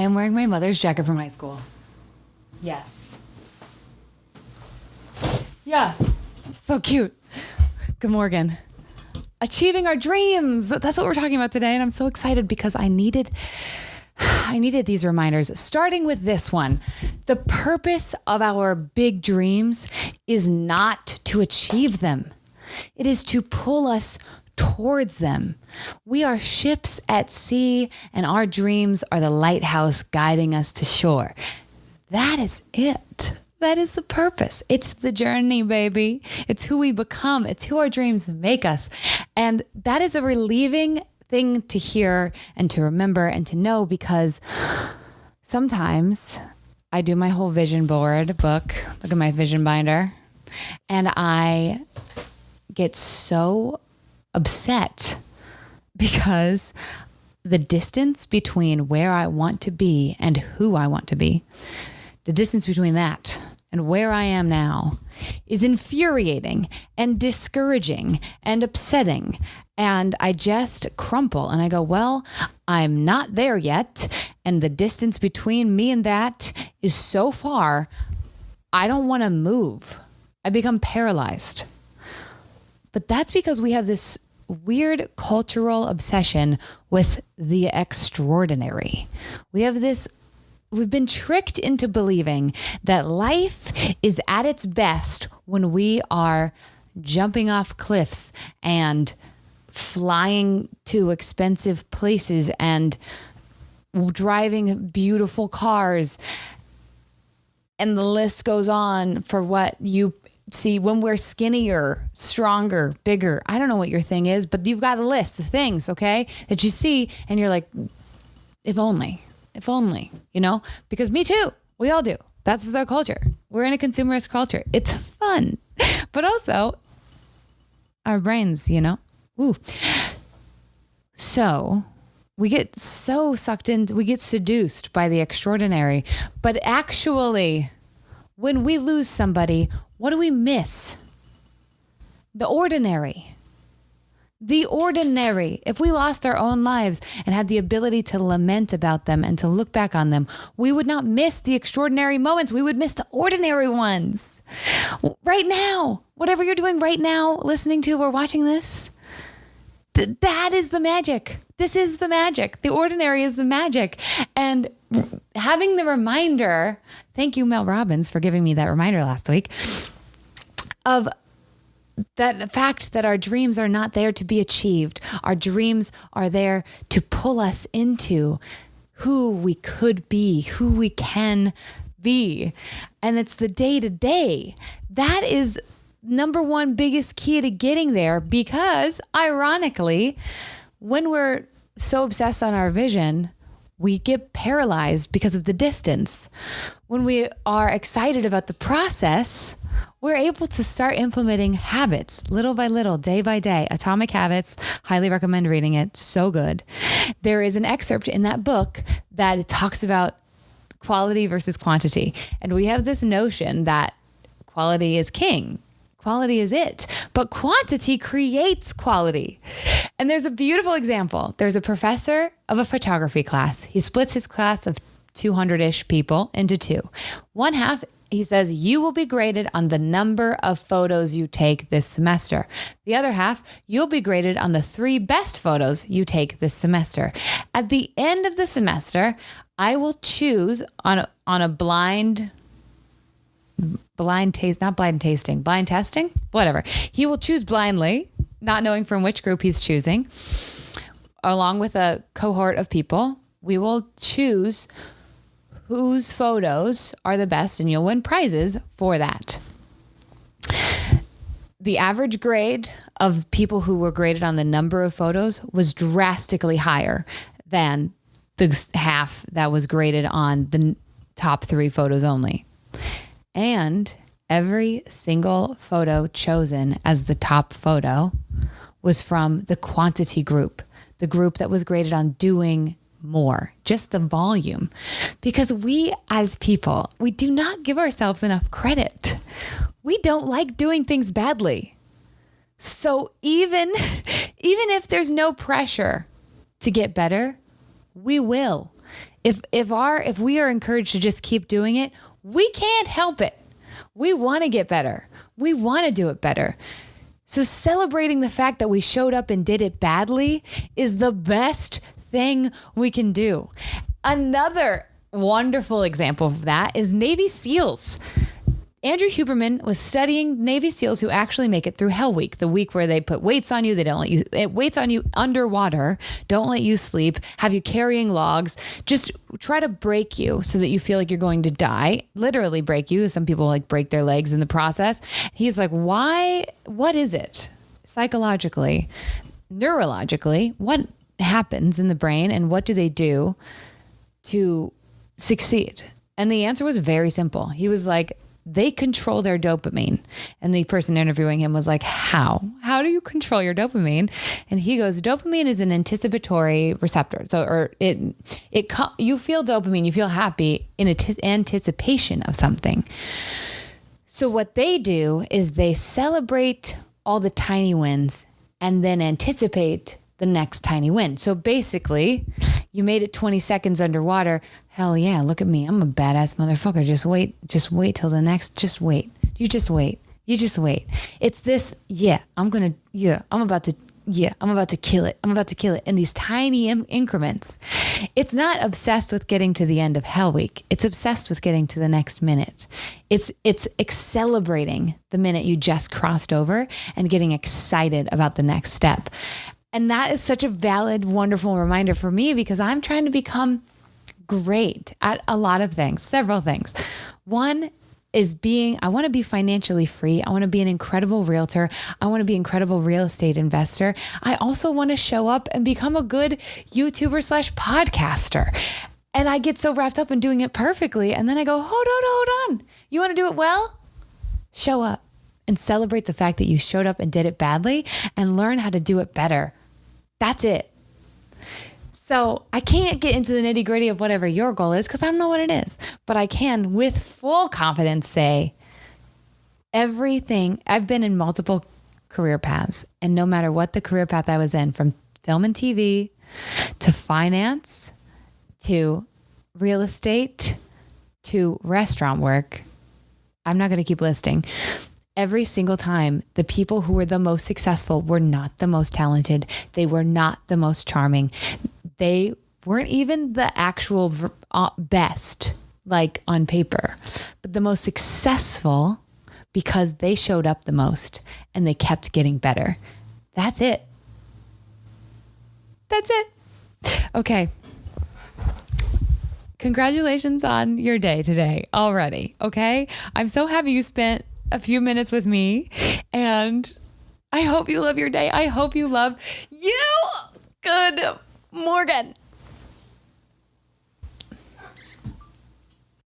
I am wearing my mother's jacket from high school. Yes. Yes. So cute. Good morning. Achieving our dreams. That's what we're talking about today. And I'm so excited because I needed these reminders, starting with this one. The purpose of our big dreams is not to achieve them. It is to pull us towards them. We are ships at sea, and our dreams are the lighthouse guiding us to shore. That is it. That is the purpose. It's the journey, baby. It's who we become. It's who our dreams make us. And that is a relieving thing to hear and to remember and to know, because sometimes I do my whole vision board book. Look at my vision binder. And I get so upset because the distance between where I want to be and who I want to be, the distance between that and where I am now is infuriating and discouraging and upsetting. And I just crumple and I go, well, I'm not there yet. And the distance between me and that is so far, I don't want to move. I become paralyzed. But that's because we have this weird cultural obsession with the extraordinary. We've been tricked into believing that life is at its best when we are jumping off cliffs and flying to expensive places and driving beautiful cars. And the list goes on for what you see when we're skinnier, stronger, bigger. I don't know what your thing is, but you've got a list of things, okay, that you see and you're like, if only, because me too. We all do. That's our culture. We're in a consumerist culture. It's fun, but also our brains, Woo. So we get so sucked in, we get seduced by the extraordinary, but actually when we lose somebody, what do we miss? The ordinary. The ordinary. If we lost our own lives and had the ability to lament about them and to look back on them, we would not miss the extraordinary moments. We would miss the ordinary ones. Right now, whatever you're doing right now, listening to or watching this, that is the magic. This is the magic. The ordinary is the magic. And having the reminder, thank you, Mel Robbins, for giving me that reminder last week, of that fact that our dreams are not there to be achieved. Our dreams are there to pull us into who we could be, who we can be. And it's the day to day. That is number one biggest key to getting there, because ironically, when we're so obsessed on our vision, we get paralyzed because of the distance. When we are excited about the process, we're able to start implementing habits little by little, day by day. Atomic Habits, highly recommend reading it. So good. There is an excerpt in that book that talks about quality versus quantity. And we have this notion that quality is king. Quality is it, but quantity creates quality. And there's a beautiful example. There's a professor of a photography class. He splits his class of 200-ish people into two. One half, he says, you will be graded on the number of photos you take this semester. The other half, you'll be graded on the 3 best photos you take this semester. At the end of the semester, I will choose on a blind testing, whatever. He will choose blindly, not knowing from which group he's choosing. Along with a cohort of people, we will choose whose photos are the best, and you'll win prizes for that. The average grade of people who were graded on the number of photos was drastically higher than the half that was graded on the top 3 photos only. And every single photo chosen as the top photo was from the quantity group, the group that was graded on doing more, just the volume. Because we as people, we do not give ourselves enough credit. We don't like doing things badly. So even if there's no pressure to get better, we will. If we are encouraged to just keep doing it, we can't help it. We want to get better. We want to do it better. So celebrating the fact that we showed up and did it badly is the best thing we can do. Another wonderful example of that is Navy SEALs. Andrew Huberman was studying Navy SEALs who actually make it through Hell Week, the week where they put weights on you. They don't let you, weights on you underwater, don't let you sleep, have you carrying logs, just try to break you so that you feel like you're going to die, literally break you. Some people like break their legs in the process. He's like, why? What is it? Psychologically, neurologically, what happens in the brain and what do they do to succeed? And the answer was very simple. He was like, they control their dopamine. And the person interviewing him was like, how do you control your dopamine? And he goes, dopamine is an anticipatory receptor. So, you feel dopamine, you feel happy in anticipation of something. So what they do is they celebrate all the tiny wins and then anticipate the next tiny win. So basically, you made it 20 seconds underwater. Hell yeah, look at me. I'm a badass motherfucker. Just wait till the next, just wait. You just wait. It's this, I'm about to kill it. I'm about to kill it in these tiny increments. It's not obsessed with getting to the end of Hell Week. It's obsessed with getting to the next minute. It's celebrating the minute you just crossed over and getting excited about the next step. And that is such a valid, wonderful reminder for me because I'm trying to become great at a lot of things, several things. One is I want to be financially free. I want to be an incredible realtor. I want to be an incredible real estate investor. I also want to show up and become a good YouTuber/podcaster. And I get so wrapped up in doing it perfectly. And then I go, hold on. You want to do it well? Show up and celebrate the fact that you showed up and did it badly and learn how to do it better. That's it. So I can't get into the nitty gritty of whatever your goal is because I don't know what it is, but I can with full confidence say everything. I've been in multiple career paths, and no matter what the career path I was in, from film and TV to finance to real estate to restaurant work, I'm not going to keep listing. Every single time, the people who were the most successful were not the most talented. They were not the most charming. They weren't even the actual best, like on paper, but the most successful because they showed up the most and they kept getting better. That's it. Okay. Congratulations on your day today already. Okay. I'm so happy you spent a few minutes with me, and I hope you love your day. I hope you love you. Good Morgan.